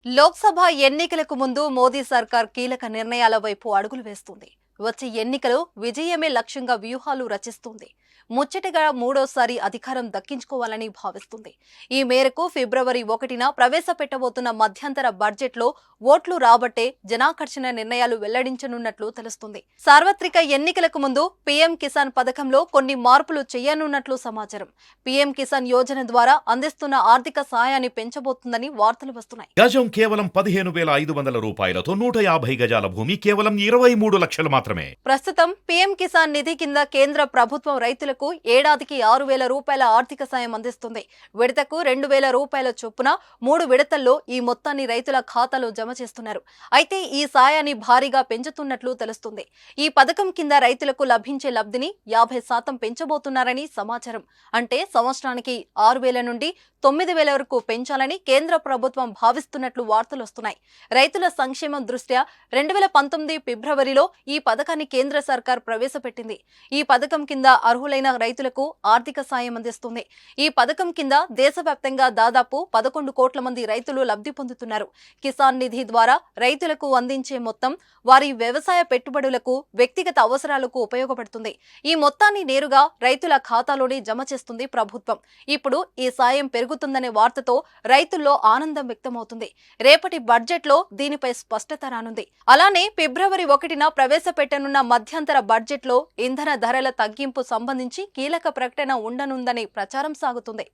లోక్సభ ఎన్నికలకు ముందు మోదీ సర్కార్ కీలక నిర్ణయాల వైపు అడుగులు వేస్తుంది. వచ్చే ఎన్నికలు విజయమే లక్ష్యంగా వ్యూహాలు రచిస్తుంది. ముచ్చటగా మూడోసారి అధికారం దక్కించుకోవాలని భావిస్తుంది. ఈ మేరకు ఫిబ్రవరి 1న ప్రవేశపెట్టబోతున్న మధ్యంతర బడ్జెట్లో ఓట్లు రాబట్టే జనాకర్షణ నిర్ణయాలు వెల్లడించనున్నట్లు తెలుస్తుంది. సార్వత్రిక ఎన్నికలకు ముందు పీఎం కిసాన్ పథకంలో కొన్ని మార్పులు చేయనున్నట్లు సమాచారం. పీఎం కిసాన్ యోజన ద్వారా అందిస్తున్న ఆర్థిక సాయాన్ని పెంచబోతుందని వార్తలు వస్తున్నాయి. గజం కేవలం 15,500 రూపాయలతో 150 గజాల భూమి కేవలం 23 లక్షలు మాత్రమే. ప్రస్తుతం పీఎం కిసాన్ నిధి కింద కేంద్ర ప్రభుత్వం రైతులకు ఏడాదికి 6,000 రూపాయల ఆర్థిక సాయం అందిస్తుంది. విడతకు 2,000 రూపాయల చొప్పున 3 విడతల్లో ఈ మొత్తాన్ని రైతుల ఖాతాలో జమ చేస్తున్నారు. అయితే ఈ సాయాన్ని భారీగా పెంచుతున్నట్లు తెలుస్తుంది. ఈ పథకం కింద రైతులకు లభించే లబ్ధిని 50% పెంచబోతున్నారని సమాచారం. అంటే సంవత్సరానికి 6,000 నుండి 9,000 వరకు పెంచాలని కేంద్ర ప్రభుత్వం భావిస్తున్నట్లు వార్తలు వస్తున్నాయి. రైతుల సంక్షేమం దృష్ట్యా 2019 ఫిబ్రవరిలో ఈ పథకాన్ని కేంద్ర సర్కార్ ప్రవేశపెట్టింది. ఈ పథకం కింద అర్హులైన రైతులకు ఆర్థిక సాయం అందిస్తుంది. ఈ పథకం కింద దేశవ్యాప్తంగా దాదాపు 11 కోట్ల మంది రైతులు లబ్ధి పొందుతున్నారు. కిసాన్ నిధి ద్వారా రైతులకు అందించే మొత్తం వారి వ్యవసాయ పెట్టుబడులకు, వ్యక్తిగత అవసరాలకు ఉపయోగపడుతుంది. ఈ మొత్తాన్ని నేరుగా రైతుల ఖాతాలోనే జమ చేస్తుంది ప్రభుత్వం. ఇప్పుడు ఈ సాయం పెరుగుతుందనే వార్తతో రైతుల్లో ఆనందం వ్యక్తమవుతుంది. రేపటి బడ్జెట్లో దీనిపై స్పష్టత రానుంది. అలానే ఫిబ్రవరి 1న ప్రవేశపెట్టనున్న మధ్యంతర బడ్జెట్లో ఇంధన ధరల తగ్గింపు సంబంధించి కీలక ప్రకటన ఉండనుందని ప్రచారం సాగుతుంది.